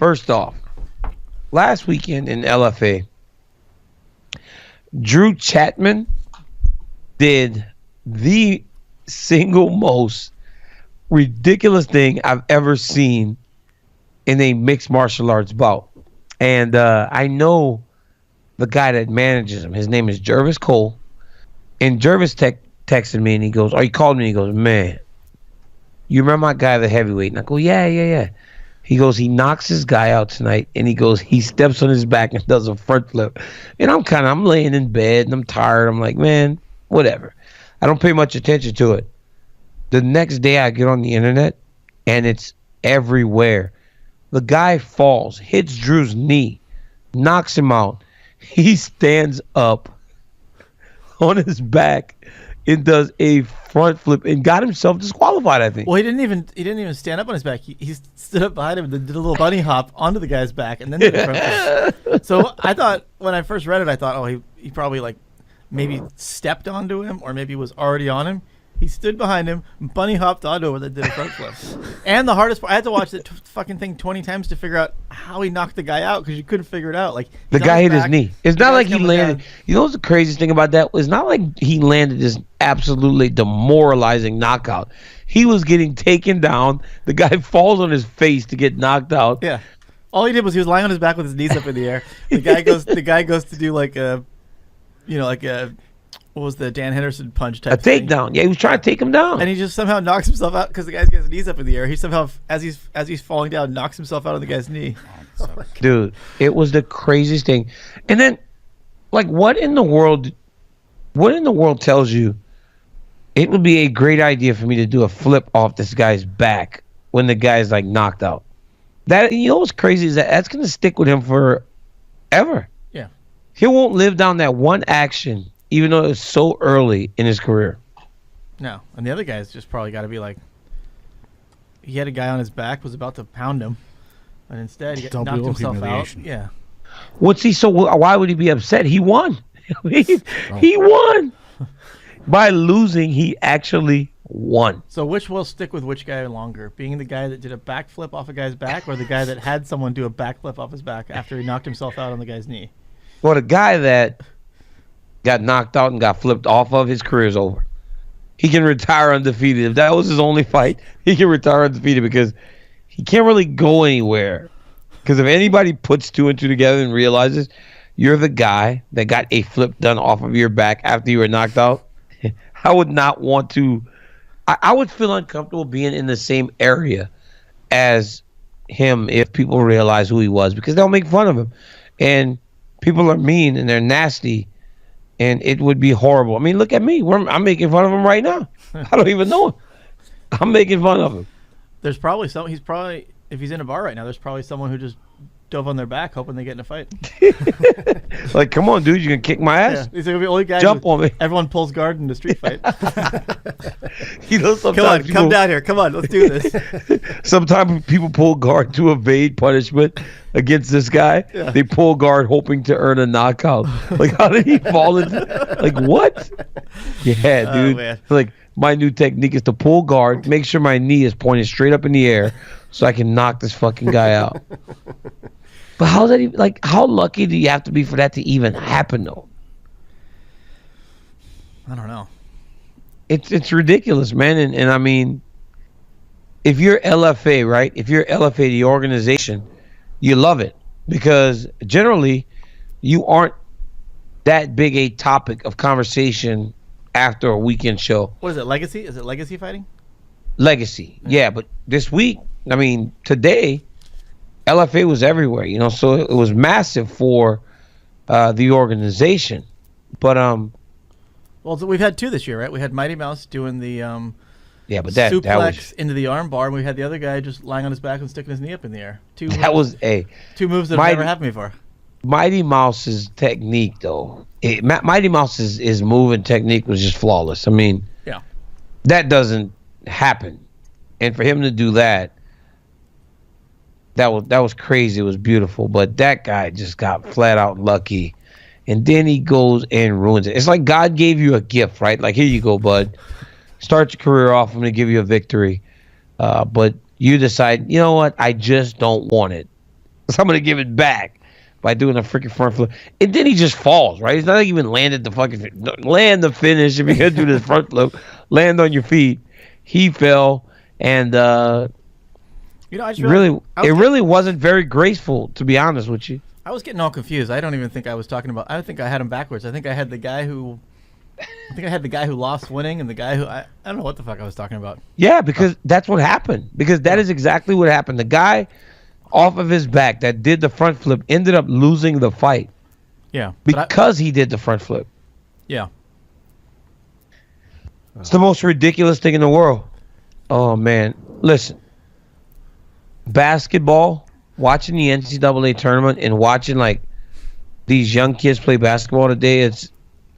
First off, last weekend in LFA, Drew Chapman did the single most ridiculous thing I've ever seen in a mixed martial arts bout. And I know the guy that manages him. His name is Jervis Cole. And Jervis texted me and he goes, he called me and he goes, man, you remember my guy, the heavyweight? And I go, yeah. He goes, he knocks his guy out tonight, and he goes, he steps on his back and does a front flip. And I'm laying in bed and I'm tired. I'm like, man, whatever. I don't pay much attention to it. The next day I get on the internet and it's everywhere. The guy falls, hits Drew's knee, knocks him out. He stands up on his back and does a front flip and got himself disqualified, I think. Well, he didn't even stand up on his back. He stood up behind him and did a little bunny hop onto the guy's back and then did a front flip. So I thought, when I first read it, I thought, he probably like maybe stepped onto him or maybe was already on him. He stood behind him, bunny hopped onto him, and then did a front flip. And the hardest part, I had to watch that fucking thing 20 times to figure out how he knocked the guy out because you couldn't figure it out. Like the guy hit his knee. It's not like he landed. You know what's the craziest thing about that? It's not like he landed this absolutely demoralizing knockout. He was getting taken down. The guy falls on his face to get knocked out. Yeah. All he did was he was lying on his back with his knees up in the air. The guy goes to do like a, what was the Dan Henderson punch type thing? Takedown. Yeah, he was trying to take him down. And he just somehow knocks himself out because the guy's got his knees up in the air. He somehow, as he's falling down, knocks himself out of the guy's knee. Dude, it was the craziest thing. And then, like, what in the world tells you it would be a great idea for me to do a flip off this guy's back when the guy's, like, knocked out? That, you know what's crazy is that's going to stick with him forever. Yeah. He won't live down that one action even though it's so early in his career. No. And the other guy's just probably got to be like, he had a guy on his back, was about to pound him, and instead he knocked himself out. Yeah. What's he? So why would he be upset? He won. He won. By losing, he actually won. So which will stick with which guy longer? Being the guy that did a backflip off a guy's back or the guy that had someone do a backflip off his back after he knocked himself out on the guy's knee? Well, the guy that got knocked out and got flipped off of, his career is over. He can retire undefeated. If that was his only fight, he can retire undefeated because he can't really go anywhere. Because if anybody puts two and two together and realizes you're the guy that got a flip done off of your back after you were knocked out, I would not want to. I would feel uncomfortable being in the same area as him if people realize who he was, because they'll make fun of him. And people are mean and they're nasty. And it would be horrible. I mean, look at me. I'm making fun of him right now. I don't even know him. I'm making fun of him. There's probably if he's in a bar right now, there's probably someone who just dove on their back hoping they get in a fight. Like, come on, dude, you can kick my ass. Yeah, he's the only guy. Jump on me. Everyone pulls guard in the street fight. Come on, come down here. Come on, let's do this. Sometimes people pull guard to evade punishment against this guy. Yeah. They pull guard hoping to earn a knockout. Like, how did he fall into? Like, what? Yeah, dude. Oh, like, my new technique is to pull guard, make sure my knee is pointed straight up in the air, so I can knock this fucking guy out. But how lucky do you have to be for that to even happen, though? I don't know. It's ridiculous, man. And I mean, if you're LFA, right? If you're LFA, the organization, you love it because generally you aren't that big a topic of conversation after a weekend show. What is it, Legacy? Is it Legacy fighting? Legacy, yeah. But this week, I mean, today, LFA was everywhere, so it was massive for the organization. But well, so we've had two this year, right? We had Mighty Mouse doing the but suplex that was into the arm bar, and we had the other guy just lying on his back and sticking his knee up in the air. Two moves that have never happened before. Mighty Mouse's technique, though, Mighty Mouse's move and technique was just flawless. I mean, yeah, that doesn't happen, and for him to do that was crazy. It was beautiful, but that guy just got flat out lucky, and then he goes and ruins it. It's like God gave you a gift, right? Like, here you go, bud. Start your career off. I'm going to give you a victory, but you decide, you know what? I just don't want it. somebody give it back by doing a freaking front flip. And then he just falls, right? He's not even landed the fucking land the finish. If you're going to do this front flip, land on your feet. He fell, and I just it really wasn't very graceful, to be honest with you. I was getting all confused. I don't even think I was talking about. I think I had him backwards. I think I had the guy who lost winning, and the guy who I don't know what the fuck I was talking about. Yeah, because that's what happened. Because that is exactly what happened. The guy off of his back that did the front flip ended up losing the fight. Yeah, because he did the front flip. Yeah. It's the most ridiculous thing in the world. Oh man, listen. Basketball, watching the NCAA tournament and watching like these young kids play basketball today, it's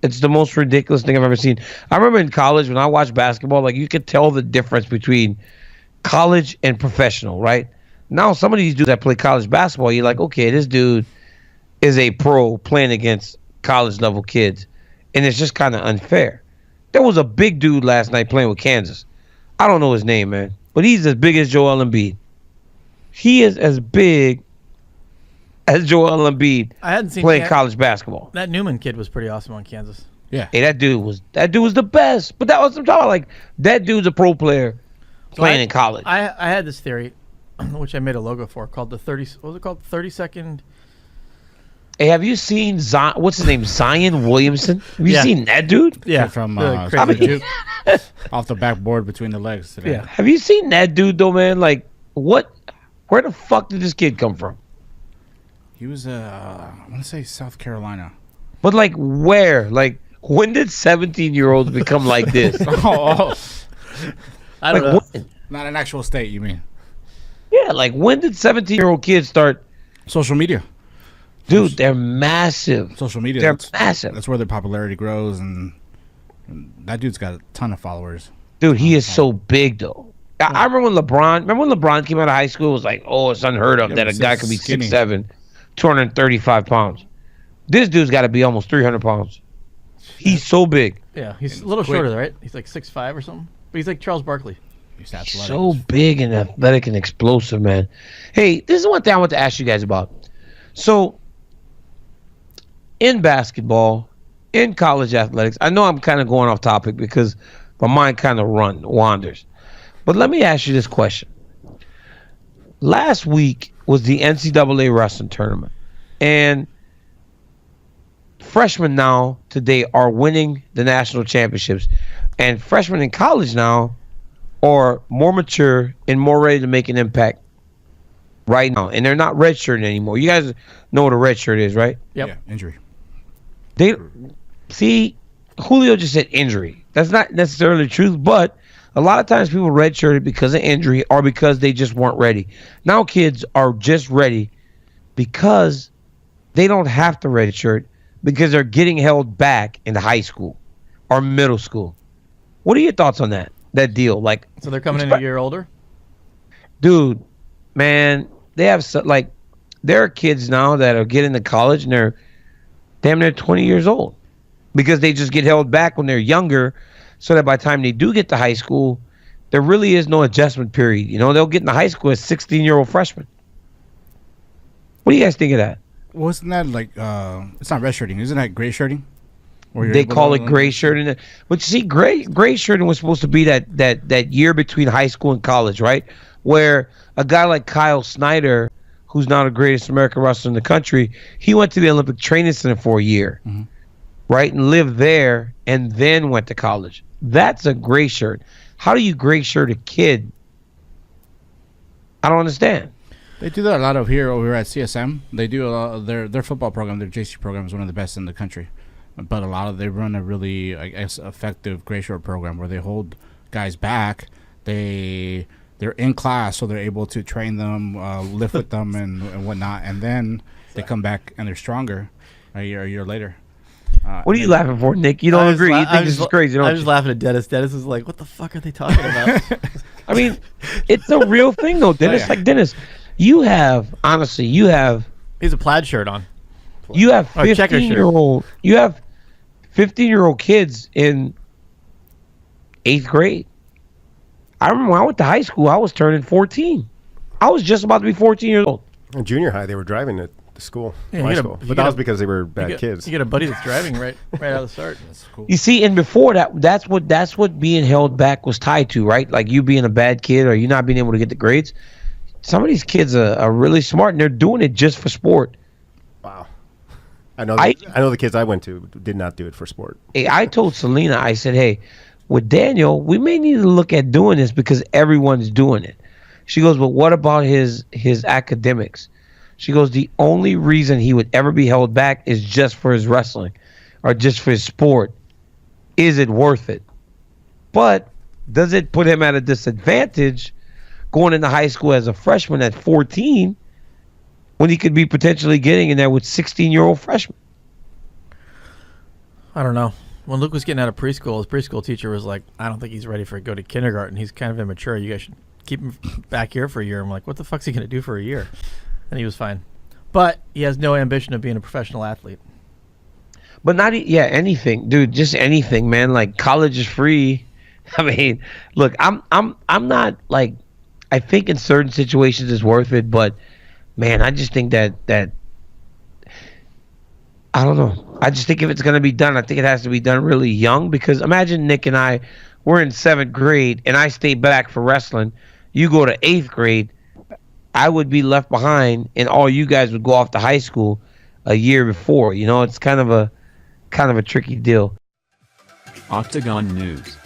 the most ridiculous thing I've ever seen. I remember in college when I watched basketball, like you could tell the difference between college and professional, right? Now some of these dudes that play college basketball, you're like, okay, this dude is a pro playing against college level kids, and it's just kind of unfair. There was a big dude last night playing with Kansas. I don't know his name, man, but he's as big as Joel Embiid. He is as big as Joel Embiid. I hadn't seen playing college basketball. That Newman kid was pretty awesome on Kansas. Yeah. Hey, that dude was the best. But that was I'm talking about, like that dude's a pro player playing in college. I had this theory, which I made a logo for, called the 30. What was it called? 30-second. Hey, have you seen what's his name? Zion Williamson? Have you seen that dude? Yeah, From crazy off the backboard between the legs today. Yeah. Have you seen that dude though, man? Like what? Where the fuck did this kid come from? He was I want to say South Carolina. But like where? Like when did 17-year-olds become like this? I don't know. When? Not an actual state, you mean? Yeah, like when did 17-year-old kids start? Social media. Dude, they're massive. Social media. They're massive. That's where their popularity grows, and that dude's got a ton of followers. Dude, he is so big though. I remember when LeBron came out of high school, it was like, oh, it's unheard of that a guy could be 6'7", 235 pounds. This dude's got to be almost 300 pounds. He's so big. Yeah, he's a little shorter, right? He's like 6'5" or something. But he's like Charles Barkley. He's athletic. So big and athletic and explosive, man. Hey, this is one thing I want to ask you guys about. So, in basketball, in college athletics, I know I'm kind of going off topic because my mind kind of wanders. But let me ask you this question. Last week was the NCAA wrestling tournament. And freshmen now today are winning the national championships. And freshmen in college now are more mature and more ready to make an impact right now. And they're not redshirting anymore. You guys know what a red shirt is, right? Yep. Yeah, injury. They see, Julio just said injury. That's not necessarily the truth, but a lot of times people redshirted because of injury or because they just weren't ready. Now kids are just ready because they don't have to redshirt because they're getting held back in high school or middle school. What are your thoughts on that deal? Like, So they're coming in a year older? dude, man, they have there are kids now that are getting to college and they're damn near 20 years old because they just get held back when they're younger, so that by the time they do get to high school, there really is no adjustment period. You know, they'll get into high school as 16-year-old freshmen. What do you guys think of that? Wasn't that like it's not red shirting? Isn't that gray shirting? They call it gray shirting. But you see, gray shirting was supposed to be that year between high school and college, right? Where a guy like Kyle Snyder, who's now the greatest American wrestler in the country, he went to the Olympic Training Center for a year, right? And lived there and then went to college. That's a gray shirt. How do you gray shirt a kid? I don't understand. They do that a lot over here at CSM. They do a lot of their football program, their JC program is one of the best in the country. But they run a really, I guess, effective gray shirt program where they hold guys back. They're in class, so they're able to train them, lift with them, and whatnot. And then they come back and they're stronger a year later. What are you laughing for, Nick? You don't agree? You think this is crazy, don't you? I'm just laughing at Dennis. Dennis is like, what the fuck are they talking about? I mean, it's a real thing, though, Dennis. Oh, yeah. Like, Dennis, you have He has a plaid shirt on. You have Or checker shirt. 15-year-old kids in 8th grade. I remember when I went to high school, I was turning 14. I was just about to be 14 years old. In junior high, they were driving to school, Yeah, high you get a- school. you But get that was a- because they were bad kids. You get a buddy that's driving right out of the start. That's cool. You see, and before that's what being held back was tied to, right? Like you being a bad kid or you not being able to get the grades. Some of these kids are really smart and they're doing it just for sport. Wow. I know. I know the kids I went to did not do it for sport. Hey, I told Selena, I said, hey, with Daniel, we may need to look at doing this because everyone's doing it. She goes, but what about his academics? She goes, the only reason he would ever be held back is just for his wrestling or just for his sport. Is it worth it? But does it put him at a disadvantage going into high school as a freshman at 14 when he could be potentially getting in there with 16-year-old freshmen? I don't know. When Luke was getting out of preschool, his preschool teacher was like, I don't think he's ready for go to kindergarten. He's kind of immature. You guys should keep him back here for a year. I'm like, what the fuck's he going to do for a year? And he was fine. But he has no ambition of being a professional athlete. But not anything, dude. Just anything, man. Like college is free. I mean, look, I'm not like. I think in certain situations it's worth it, but man, I just think that I don't know. I just think if it's gonna be done, I think it has to be done really young. Because imagine Nick and I, we're in 7th grade, and I stay back for wrestling. You go to 8th grade. I would be left behind, and all you guys would go off to high school a year before. You know, it's kind of a tricky deal. Octagon News.